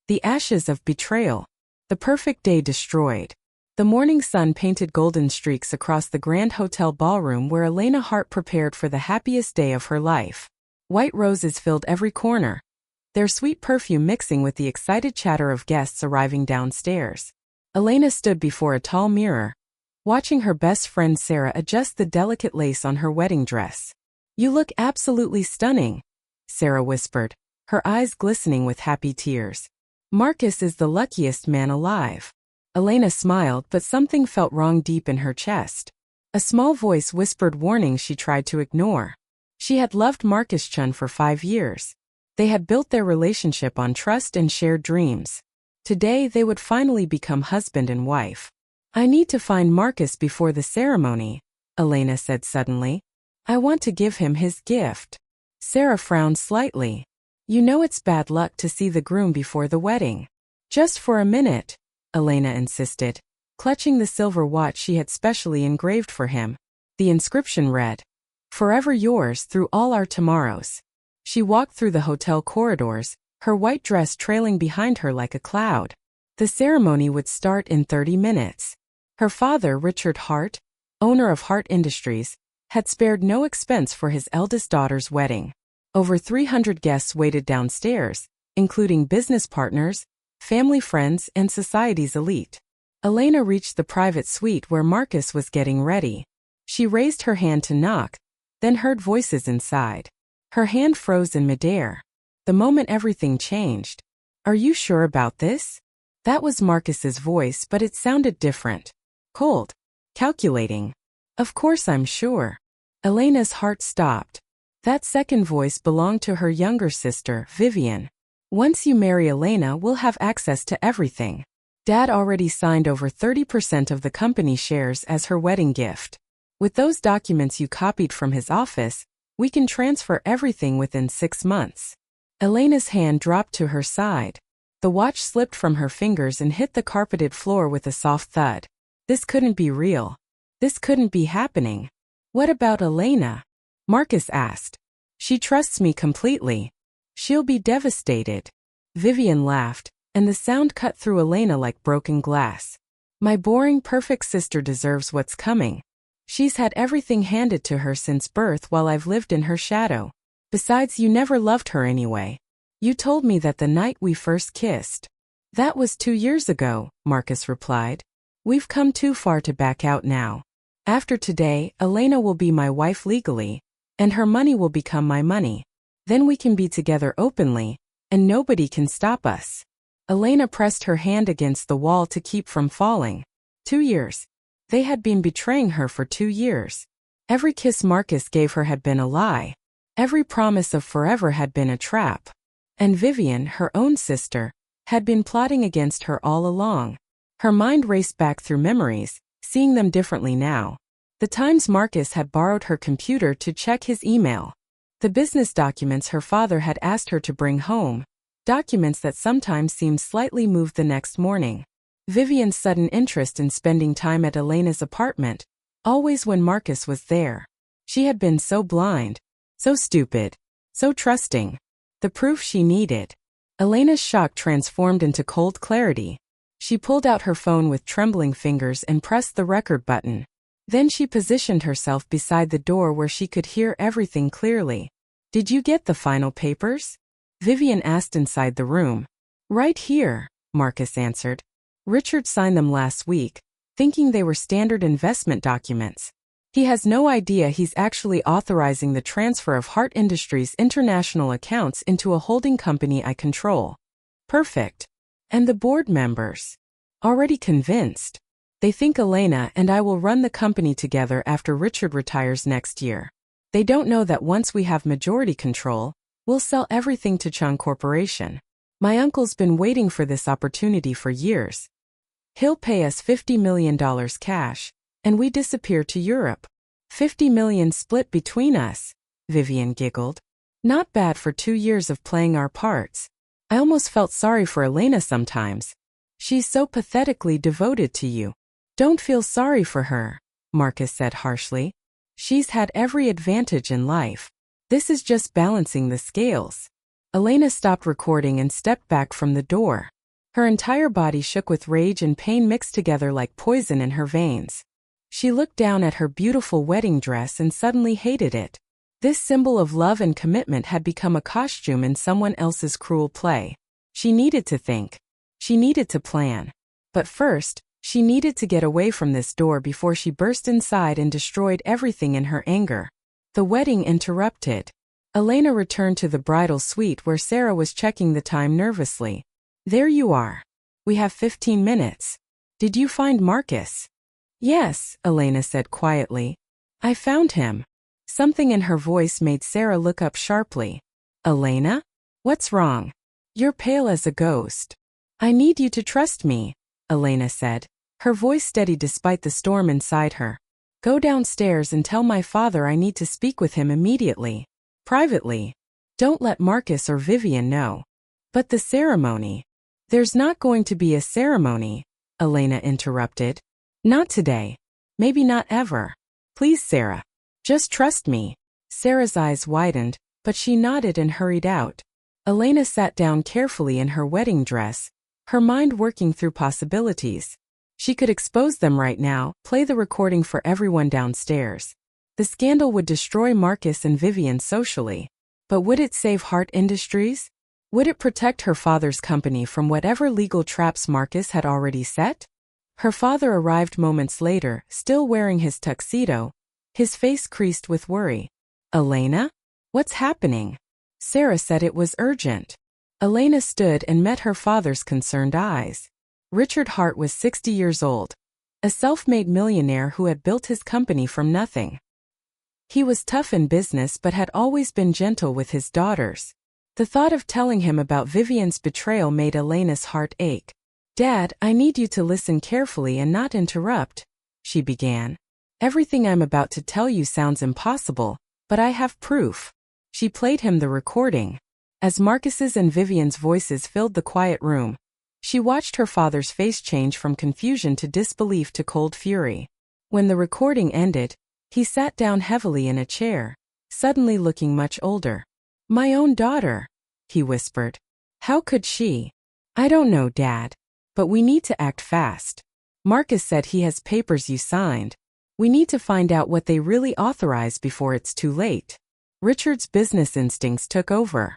The ashes of betrayal. The perfect day destroyed. The morning sun painted golden streaks across the grand hotel ballroom where Elena Hart prepared for the happiest day of her life. White roses filled every corner, their sweet perfume mixing with the excited chatter of guests arriving downstairs. Elena stood before a tall mirror, watching her best friend Sarah adjust the delicate lace on her wedding dress. "You look absolutely stunning," Sarah whispered, her eyes glistening with happy tears. "Marcus is the luckiest man alive." Elena smiled, but something felt wrong deep in her chest. A small voice whispered warnings she tried to ignore. She had loved Marcus Chun for 5 years. They had built their relationship on trust and shared dreams. Today they would finally become husband and wife. "I need to find Marcus before the ceremony," Elena said suddenly. "I want to give him his gift." Sarah frowned slightly. "You know it's bad luck to see the groom before the wedding." "Just for a minute," Elena insisted, clutching the silver watch she had specially engraved for him. The inscription read, "Forever yours through all our tomorrows." She walked through the hotel corridors, her white dress trailing behind her like a cloud. The ceremony would start in 30 minutes. Her father, Richard Hart, owner of Hart Industries, had spared no expense for his eldest daughter's wedding. Over 300 guests waited downstairs, including business partners, family friends, and society's elite. Elena reached the private suite where Marcus was getting ready. She raised her hand to knock, then heard voices inside. Her hand froze in midair. The moment everything changed. "Are you sure about this?" That was Marcus's voice, but it sounded different. Cold. Calculating. "Of course I'm sure." Elena's heart stopped. That second voice belonged to her younger sister, Vivian. "Once you marry Elena, we'll have access to everything. Dad already signed over 30% of the company shares as her wedding gift. With those documents you copied from his office, we can transfer everything within 6 months." Elena's hand dropped to her side. The watch slipped from her fingers and hit the carpeted floor with a soft thud. This couldn't be real. This couldn't be happening. "What about Elena?" Marcus asked. "She trusts me completely. She'll be devastated." Vivian laughed, and the sound cut through Elena like broken glass. "My boring, perfect sister deserves what's coming. She's had everything handed to her since birth while I've lived in her shadow. Besides, you never loved her anyway. You told me that the night we first kissed." "That was 2 years ago," Marcus replied. "We've come too far to back out now. After today, Elena will be my wife legally, and her money will become my money. Then we can be together openly, and nobody can stop us." Elena pressed her hand against the wall to keep from falling. 2 years. They had been betraying her for 2 years. Every kiss Marcus gave her had been a lie. Every promise of forever had been a trap. And Vivian, her own sister, had been plotting against her all along. Her mind raced back through memories, seeing them differently now. The times Marcus had borrowed her computer to check his email. The business documents her father had asked her to bring home. Documents that sometimes seemed slightly moved the next morning. Vivian's sudden interest in spending time at Elena's apartment, always when Marcus was there. She had been so blind, so stupid, so trusting. The proof she needed. Elena's shock transformed into cold clarity. She pulled out her phone with trembling fingers and pressed the record button. Then she positioned herself beside the door where she could hear everything clearly. "Did you get the final papers?" Vivian asked inside the room. "Right here," Marcus answered. "Richard signed them last week, thinking they were standard investment documents. He has no idea he's actually authorizing the transfer of Hart Industries' international accounts into a holding company I control." "Perfect. And the board members?" "Already convinced. They think Elena and I will run the company together after Richard retires next year. They don't know that once we have majority control, we'll sell everything to Chung Corporation. My uncle's been waiting for this opportunity for years. He'll pay us $50 million cash, and we disappear to Europe. 50 million split between us," Vivian giggled. "Not bad for 2 years of playing our parts. I almost felt sorry for Elena sometimes. She's so pathetically devoted to you." "Don't feel sorry for her," Marcus said harshly. "She's had every advantage in life. This is just balancing the scales." Elena stopped recording and stepped back from the door. Her entire body shook with rage and pain mixed together like poison in her veins. She looked down at her beautiful wedding dress and suddenly hated it. This symbol of love and commitment had become a costume in someone else's cruel play. She needed to think. She needed to plan. But first, she needed to get away from this door before she burst inside and destroyed everything in her anger. The wedding interrupted. Elena returned to the bridal suite where Sarah was checking the time nervously. There you are. We have 15 minutes. Did you find Marcus? Yes, Elena said quietly. I found him. Something in her voice made Sarah look up sharply. Elena? What's wrong? You're pale as a ghost. I need you to trust me, Elena said, her voice steady despite the storm inside her. Go downstairs and tell my father I need to speak with him immediately. Privately. Don't let Marcus or Vivian know. But the ceremony. There's not going to be a ceremony, Elena interrupted. Not today. Maybe not ever. Please, Sarah. Just trust me. Sarah's eyes widened, but she nodded and hurried out. Elena sat down carefully in her wedding dress, her mind working through possibilities. She could expose them right now, play the recording for everyone downstairs. The scandal would destroy Marcus and Vivian socially. But would it save Hart Industries? Would it protect her father's company from whatever legal traps Marcus had already set? Her father arrived moments later, still wearing his tuxedo, his face creased with worry. Elena? What's happening? Sarah said it was urgent. Elena stood and met her father's concerned eyes. Richard Hart was 60 years old, a self-made millionaire who had built his company from nothing. He was tough in business but had always been gentle with his daughters. The thought of telling him about Vivian's betrayal made Elena's heart ache. Dad, I need you to listen carefully and not interrupt, she began. Everything I'm about to tell you sounds impossible, but I have proof. She played him the recording. As Marcus's and Vivian's voices filled the quiet room, she watched her father's face change from confusion to disbelief to cold fury. When the recording ended, he sat down heavily in a chair, suddenly looking much older. My own daughter, he whispered. How could she? I don't know, Dad. But we need to act fast. Marcus said he has papers you signed. We need to find out what they really authorize before it's too late. Richard's business instincts took over.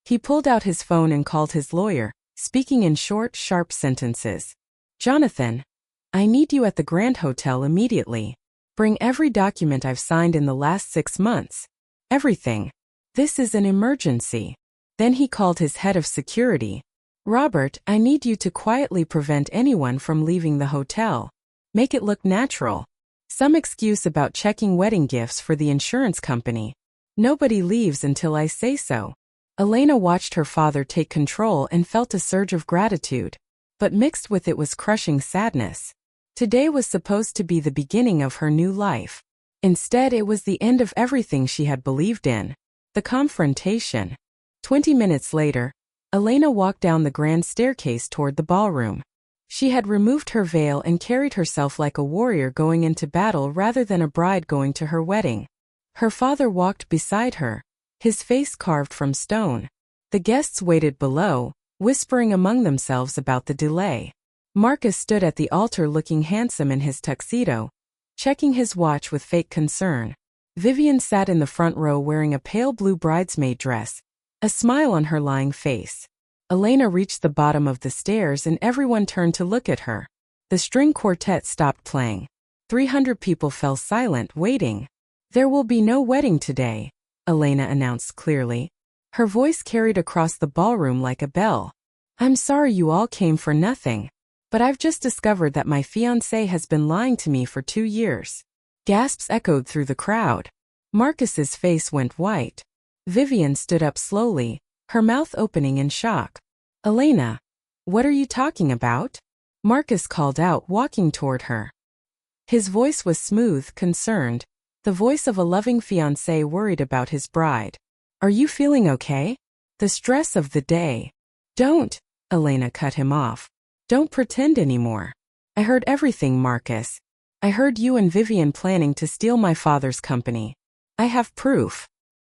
He pulled out his phone and called his lawyer, speaking in short, sharp sentences. Jonathan, I need you at the Grand Hotel immediately. Bring every document I've signed in the last 6 months. Everything. This is an emergency. Then he called his head of security. Robert, I need you to quietly prevent anyone from leaving the hotel. Make it look natural. Some excuse about checking wedding gifts for the insurance company. Nobody leaves until I say so. Elena watched her father take control and felt a surge of gratitude. But mixed with it was crushing sadness. Today was supposed to be the beginning of her new life. Instead, it was the end of everything she had believed in. The confrontation. 20 minutes later, Elena walked down the grand staircase toward the ballroom. She had removed her veil and carried herself like a warrior going into battle rather than a bride going to her wedding. Her father walked beside her, his face carved from stone. The guests waited below, whispering among themselves about the delay. Marcus stood at the altar looking handsome in his tuxedo, checking his watch with fake concern. Vivian sat in the front row wearing a pale blue bridesmaid dress, a smile on her lying face. Elena reached the bottom of the stairs and everyone turned to look at her. The string quartet stopped playing. 300 people fell silent, waiting. There will be no wedding today, Elena announced clearly. Her voice carried across the ballroom like a bell. I'm sorry you all came for nothing. But I've just discovered that my fiancé has been lying to me for 2 years. Gasps echoed through the crowd. Marcus's face went white. Vivian stood up slowly, her mouth opening in shock. Elena, what are you talking about? Marcus called out, walking toward her. His voice was smooth, concerned, the voice of a loving fiancé worried about his bride. Are you feeling okay? The stress of the day. Don't, Elena cut him off. Don't pretend anymore. I heard everything, Marcus. I heard you and Vivian planning to steal my father's company. I have proof.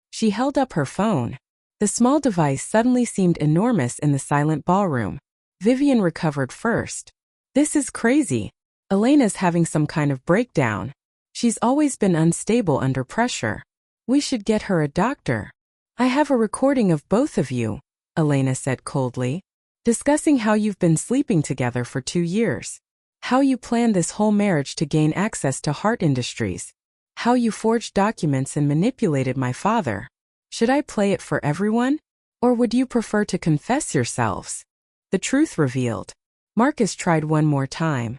She held up her phone. The small device suddenly seemed enormous in the silent ballroom. Vivian recovered first. This is crazy. Elena's having some kind of breakdown. She's always been unstable under pressure. We should get her a doctor. I have a recording of both of you, Elena said coldly, discussing how you've been sleeping together for 2 years. How you planned this whole marriage to gain access to Heart Industries. How you forged documents and manipulated my father. Should I play it for everyone? Or would you prefer to confess yourselves? The truth revealed. Marcus tried one more time.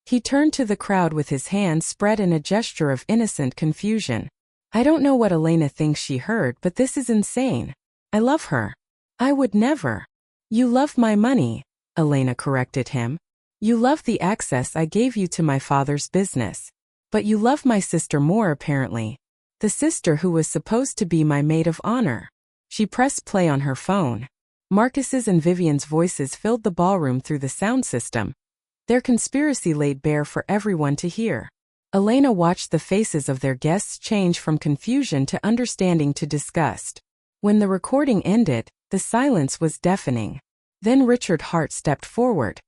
He turned to the crowd with his hands spread in a gesture of innocent confusion. I don't know what Elena thinks she heard, but this is insane. I love her. I would never. You love my money, Elena corrected him. You love the access I gave you to my father's business. But you love my sister more apparently. The sister who was supposed to be my maid of honor. She pressed play on her phone. Marcus's and Vivian's voices filled the ballroom through the sound system. Their conspiracy laid bare for everyone to hear. Elena watched the faces of their guests change from confusion to understanding to disgust. When the recording ended, the silence was deafening. Then Richard Hart stepped forward.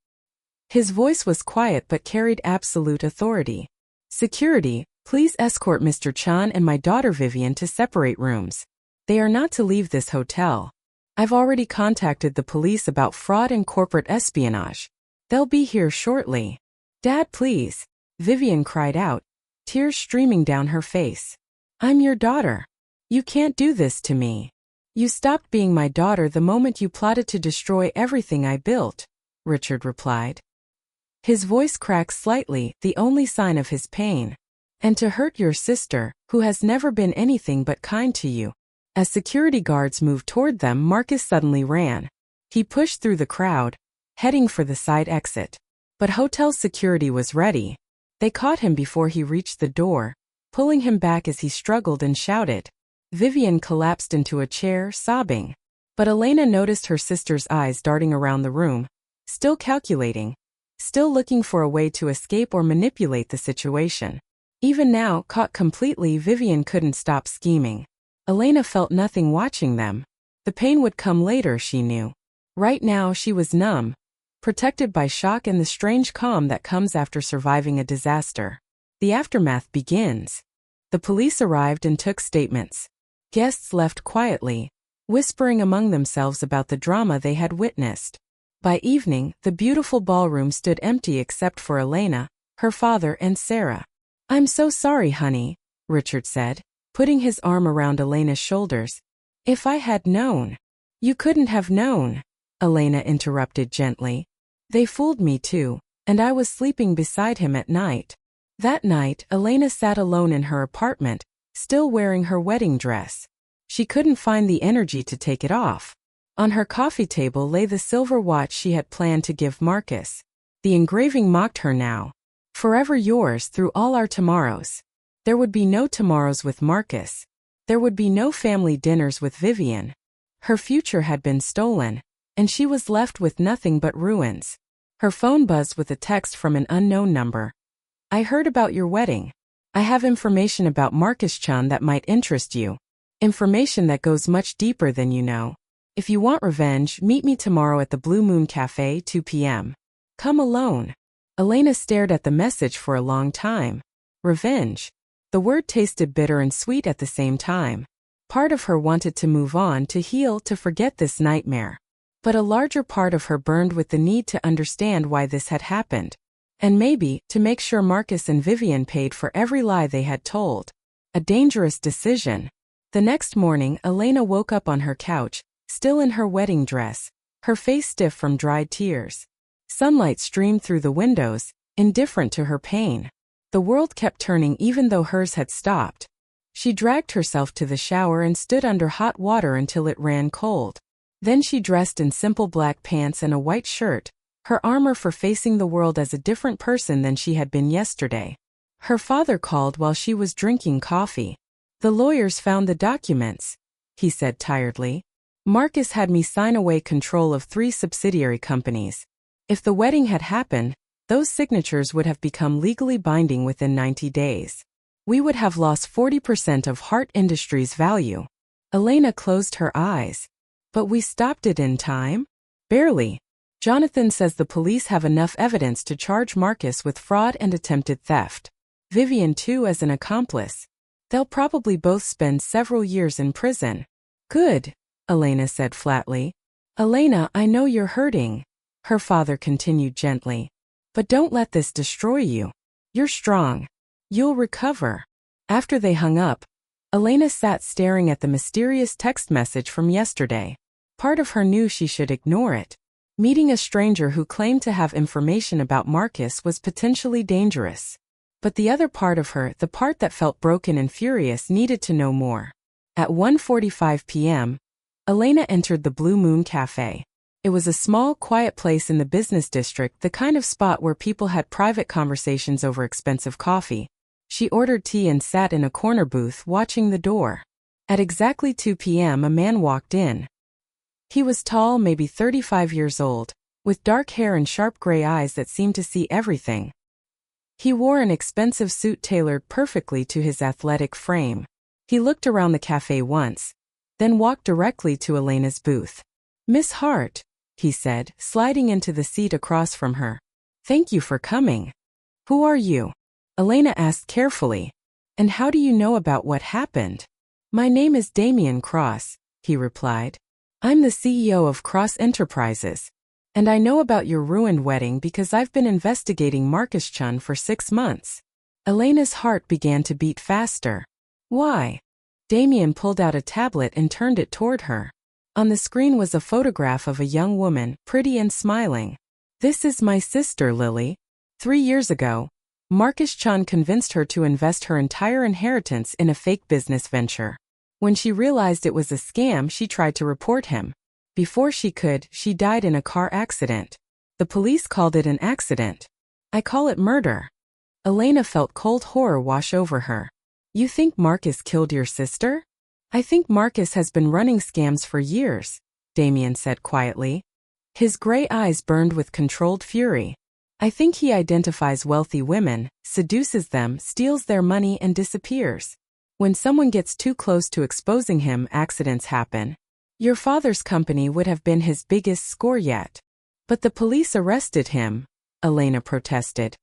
His voice was quiet but carried absolute authority. Security, please escort Mr. Chan and my daughter Vivian to separate rooms. They are not to leave this hotel. I've already contacted the police about fraud and corporate espionage. They'll be here shortly. Dad, please, Vivian cried out, tears streaming down her face. I'm your daughter. You can't do this to me. You stopped being my daughter the moment you plotted to destroy everything I built, Richard replied. His voice cracked slightly, the only sign of his pain. And to hurt your sister, who has never been anything but kind to you. As security guards moved toward them, Marcus suddenly ran. He pushed through the crowd, heading for the side exit. But hotel security was ready. They caught him before he reached the door, pulling him back as he struggled and shouted. Vivian collapsed into a chair, sobbing. But Elena noticed her sister's eyes darting around the room, still calculating. Still looking for a way to escape or manipulate the situation. Even now, caught completely, Vivian couldn't stop scheming. Elena felt nothing watching them. The pain would come later, she knew. Right now, she was numb, protected by shock and the strange calm that comes after surviving a disaster. The aftermath begins. The police arrived and took statements. Guests left quietly, whispering among themselves about the drama they had witnessed. By evening, the beautiful ballroom stood empty except for Elena, her father and Sarah. I'm so sorry, honey, Richard said, putting his arm around Elena's shoulders. If I had known. You couldn't have known, Elena interrupted gently. They fooled me too, and I was sleeping beside him at night. That night, Elena sat alone in her apartment, still wearing her wedding dress. She couldn't find the energy to take it off. On her coffee table lay the silver watch she had planned to give Marcus. The engraving mocked her now. Forever yours through all our tomorrows. There would be no tomorrows with Marcus. There would be no family dinners with Vivian. Her future had been stolen, and she was left with nothing but ruins. Her phone buzzed with a text from an unknown number. I heard about your wedding. I have information about Marcus Chan that might interest you. Information that goes much deeper than you know. If you want revenge, meet me tomorrow at the Blue Moon Cafe, 2 p.m. Come alone. Elena stared at the message for a long time. Revenge. The word tasted bitter and sweet at the same time. Part of her wanted to move on, to heal, to forget this nightmare. But a larger part of her burned with the need to understand why this had happened. And maybe, to make sure Marcus and Vivian paid for every lie they had told. A dangerous decision. The next morning, Elena woke up on her couch, still in her wedding dress, her face stiff from dried tears. Sunlight streamed through the windows, indifferent to her pain. The world kept turning even though hers had stopped. She dragged herself to the shower and stood under hot water until it ran cold. Then she dressed in simple black pants and a white shirt, her armor for facing the world as a different person than she had been yesterday. Her father called while she was drinking coffee. The lawyers found the documents, he said tiredly. Marcus had me sign away control of 3 subsidiary companies. If the wedding had happened, those signatures would have become legally binding within 90 days. We would have lost 40% of Heart Industries' value. Elena closed her eyes. But we stopped it in time? Barely. Jonathan says the police have enough evidence to charge Marcus with fraud and attempted theft. Vivian too as an accomplice. They'll probably both spend several years in prison. Good, Elena said flatly. Elena, I know you're hurting, her father continued gently. But don't let this destroy you. You're strong. You'll recover. After they hung up, Elena sat staring at the mysterious text message from yesterday. Part of her knew she should ignore it. Meeting a stranger who claimed to have information about Marcus was potentially dangerous. But the other part of her, the part that felt broken and furious, needed to know more. At 1:45 p.m., Elena entered the Blue Moon Cafe. It was a small, quiet place in the business district, the kind of spot where people had private conversations over expensive coffee. She ordered tea and sat in a corner booth watching the door. At exactly 2 p.m. a man walked in. He was tall, maybe 35 years old, with dark hair and sharp gray eyes that seemed to see everything. He wore an expensive suit tailored perfectly to his athletic frame. He looked around the cafe once, then walked directly to Elena's booth. "Miss Hart," he said, sliding into the seat across from her. "Thank you for coming." "Who are you?" Elena asked carefully. "And how do you know about what happened?" "My name is Damian Cross," he replied. "I'm the CEO of Cross Enterprises. And I know about your ruined wedding because I've been investigating Marcus Chun for 6 months." Elena's heart began to beat faster. "Why?" Damian pulled out a tablet and turned it toward her. On the screen was a photograph of a young woman, pretty and smiling. "This is my sister, Lily. 3 years ago, Marcus Chun convinced her to invest her entire inheritance in a fake business venture. When she realized it was a scam, she tried to report him. Before she could, she died in a car accident. The police called it an accident. I call it murder." Elena felt cold horror wash over her. "You think Marcus killed your sister?" "I think Marcus has been running scams for years," Damian said quietly. His gray eyes burned with controlled fury. "I think he identifies wealthy women, seduces them, steals their money and disappears. When someone gets too close to exposing him, accidents happen. Your father's company would have been his biggest score yet." "But the police arrested him," Elena protested.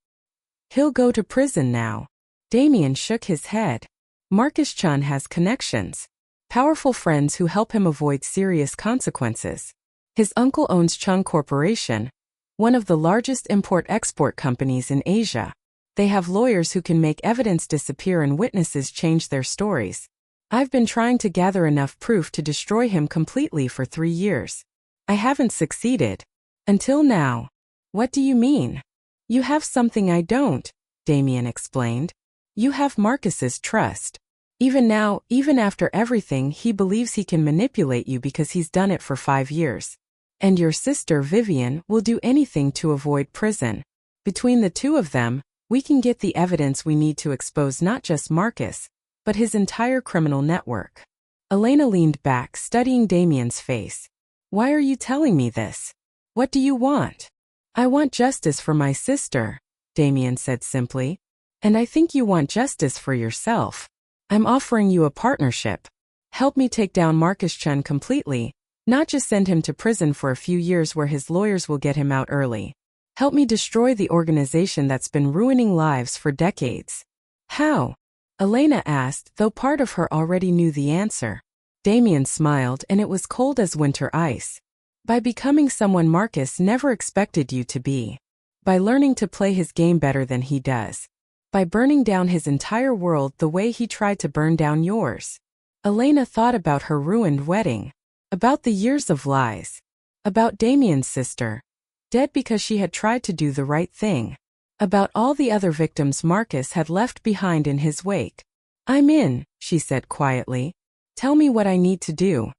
"He'll go to prison now." Damian shook his head. "Marcus Chun has connections. Powerful friends who help him avoid serious consequences. His uncle owns Chun Corporation, one of the largest import-export companies in Asia. They have lawyers who can make evidence disappear and witnesses change their stories. I've been trying to gather enough proof to destroy him completely for 3 years. I haven't succeeded. Until now." "What do you mean?" "You have something I don't," Damian explained. "You have Marcus's trust. Even now, even after everything, he believes he can manipulate you because he's done it for 5 years. And your sister Vivian will do anything to avoid prison. Between the two of them, we can get the evidence we need to expose not just Marcus, but his entire criminal network." Elena leaned back, studying Damian's face. "Why are you telling me this? What do you want?" "I want justice for my sister," Damian said simply. "And I think you want justice for yourself. I'm offering you a partnership. Help me take down Marcus Chun completely, not just send him to prison for a few years where his lawyers will get him out early. Help me destroy the organization that's been ruining lives for decades." "How?" Elena asked, though part of her already knew the answer. Damian smiled, and it was cold as winter ice. "By becoming someone Marcus never expected you to be. By learning to play his game better than he does. By burning down his entire world the way he tried to burn down yours." Elena thought about her ruined wedding. About the years of lies. About Damian's sister, dead because she had tried to do the right thing. About all the other victims Marcus had left behind in his wake. "I'm in," she said quietly. "Tell me what I need to do."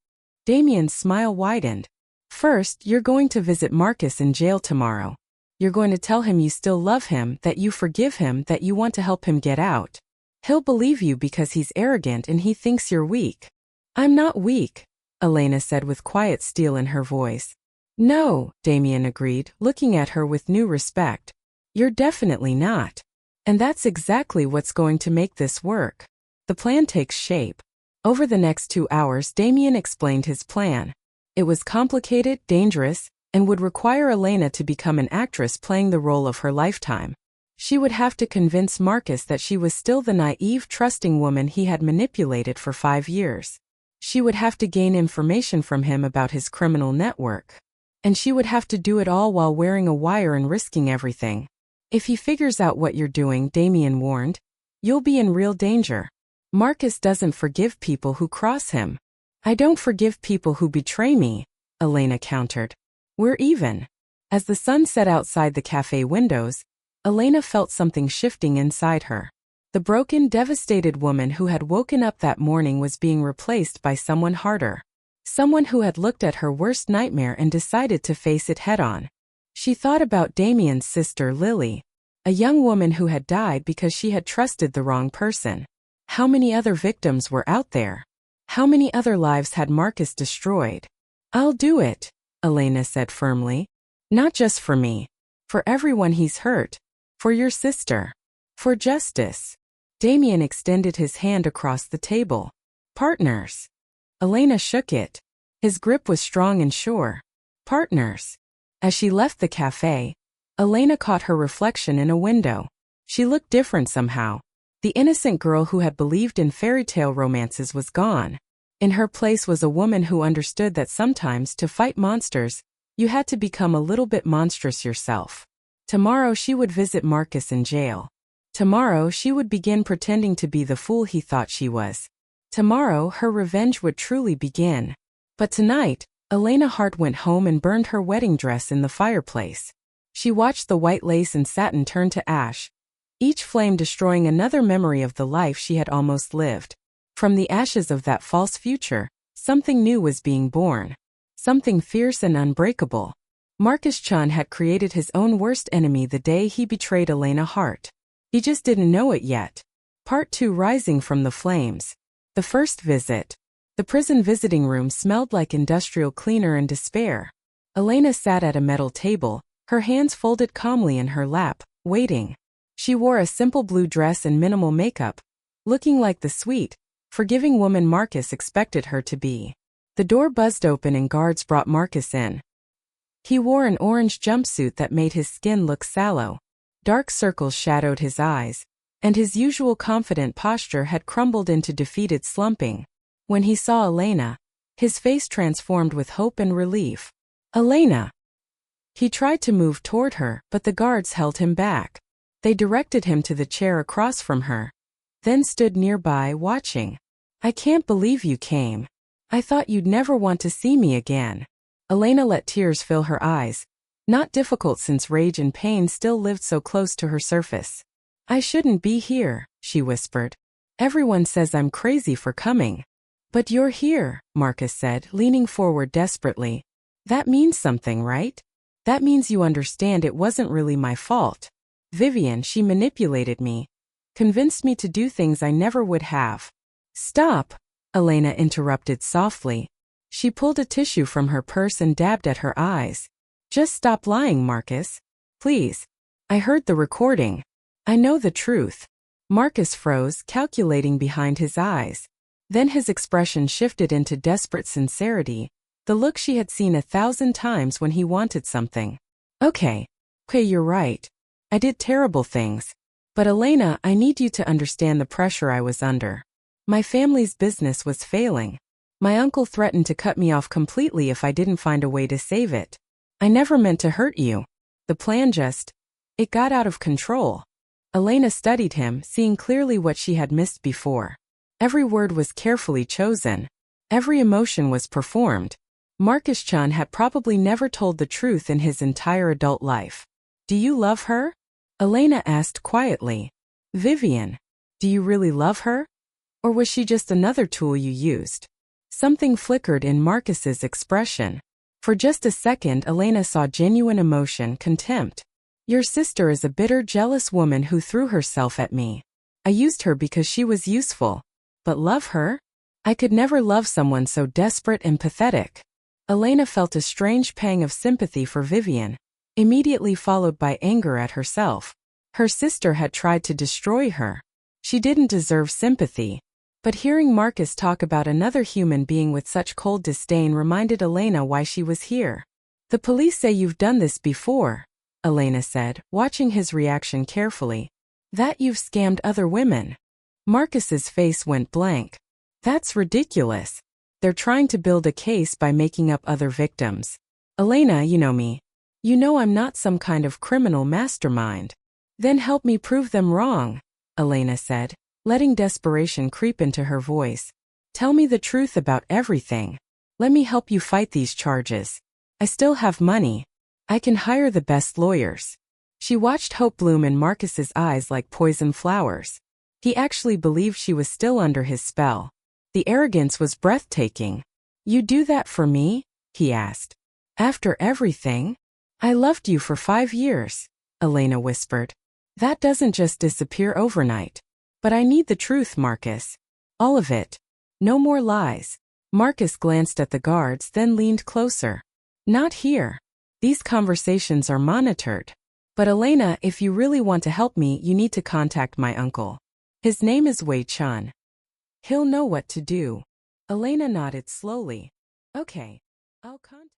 Damian's smile widened. "First, you're going to visit Marcus in jail tomorrow. You're going to tell him you still love him, that you forgive him, that you want to help him get out. He'll believe you because he's arrogant and he thinks you're weak." "I'm not weak," Elena said with quiet steel in her voice. "No," Damian agreed, looking at her with new respect. "You're definitely not. And that's exactly what's going to make this work." The plan takes shape. Over the next 2 hours, Damian explained his plan. It was complicated, dangerous, and would require Elena to become an actress playing the role of her lifetime. She would have to convince Marcus that she was still the naive, trusting woman he had manipulated for 5 years. She would have to gain information from him about his criminal network. And she would have to do it all while wearing a wire and risking everything. If he figures out what you're doing, Damien warned, you'll be in real danger. Marcus doesn't forgive people who cross him. I don't forgive people who betray me, Elena countered. We're even. As the sun set outside the cafe windows, Elena felt something shifting inside her. The broken, devastated woman who had woken up that morning was being replaced by someone harder. Someone who had looked at her worst nightmare and decided to face it head-on. She thought about Damien's sister Lily, a young woman who had died because she had trusted the wrong person. How many other victims were out there? How many other lives had Marcus destroyed? I'll do it, Elena said firmly. Not just for me. For everyone he's hurt. For your sister. For justice. Damien extended his hand across the table. Partners. Elena shook it. His grip was strong and sure. Partners. As she left the cafe, Elena caught her reflection in a window. She looked different somehow. The innocent girl who had believed in fairy tale romances was gone. In her place was a woman who understood that sometimes to fight monsters, you had to become a little bit monstrous yourself. Tomorrow she would visit Marcus in jail. Tomorrow she would begin pretending to be the fool he thought she was. Tomorrow her revenge would truly begin. But tonight, Elena Hart went home and burned her wedding dress in the fireplace. She watched the white lace and satin turn to ash, each flame destroying another memory of the life she had almost lived. From the ashes of that false future, something new was being born. Something fierce and unbreakable. Marcus Chun had created his own worst enemy the day he betrayed Elena Hart. He just didn't know it yet. Part 2: Rising from the Flames. The first visit. The prison visiting room smelled like industrial cleaner and despair. Elena sat at a metal table, her hands folded calmly in her lap, waiting. She wore a simple blue dress and minimal makeup, looking like the sweet, forgiving woman Marcus expected her to be. The door buzzed open and guards brought Marcus in. He wore an orange jumpsuit that made his skin look sallow. Dark circles shadowed his eyes, and his usual confident posture had crumbled into defeated slumping. When he saw Elena, his face transformed with hope and relief. Elena! He tried to move toward her, but the guards held him back. They directed him to the chair across from her, then stood nearby watching. I can't believe you came. I thought you'd never want to see me again. Elena let tears fill her eyes, not difficult since rage and pain still lived so close to her surface. I shouldn't be here, she whispered. Everyone says I'm crazy for coming. But you're here, Marcus said, leaning forward desperately. That means something, right? That means you understand it wasn't really my fault. Vivian, she manipulated me. Convinced me to do things I never would have. Stop, Elena interrupted softly. She pulled a tissue from her purse and dabbed at her eyes. Just stop lying, Marcus. Please. I heard the recording. I know the truth. Marcus froze, calculating behind his eyes. Then his expression shifted into desperate sincerity, the look she had seen 1,000 times when he wanted something. Okay, you're right. I did terrible things. But Elena, I need you to understand the pressure I was under. My family's business was failing. My uncle threatened to cut me off completely if I didn't find a way to save it. I never meant to hurt you. The plan it got out of control. Elena studied him, seeing clearly what she had missed before. Every word was carefully chosen. Every emotion was performed. Marcus Chun had probably never told the truth in his entire adult life. Do you love her? Elena asked quietly. Vivian, do you really love her? Or was she just another tool you used? Something flickered in Marcus's expression. For just a second, Elena saw genuine emotion, contempt. Your sister is a bitter, jealous woman who threw herself at me. I used her because she was useful. But love her? I could never love someone so desperate and pathetic. Elena felt a strange pang of sympathy for Vivian, immediately followed by anger at herself. Her sister had tried to destroy her. She didn't deserve sympathy. But hearing Marcus talk about another human being with such cold disdain reminded Elena why she was here. The police say you've done this before, Elena said, watching his reaction carefully. That you've scammed other women. Marcus's face went blank. That's ridiculous. They're trying to build a case by making up other victims. Elena, you know me. You know I'm not some kind of criminal mastermind. Then help me prove them wrong, Elena said, letting desperation creep into her voice. Tell me the truth about everything. Let me help you fight these charges. I still have money. I can hire the best lawyers. She watched hope bloom in Marcus's eyes like poison flowers. He actually believed she was still under his spell. The arrogance was breathtaking. You do that for me? He asked. After everything? I loved you for 5 years, Elena whispered. That doesn't just disappear overnight. But I need the truth, Marcus. All of it. No more lies. Marcus glanced at the guards, then leaned closer. Not here. These conversations are monitored. But Elena, if you really want to help me, you need to contact my uncle. His name is Wei Chun. He'll know what to do. Elena nodded slowly. Okay. I'll contact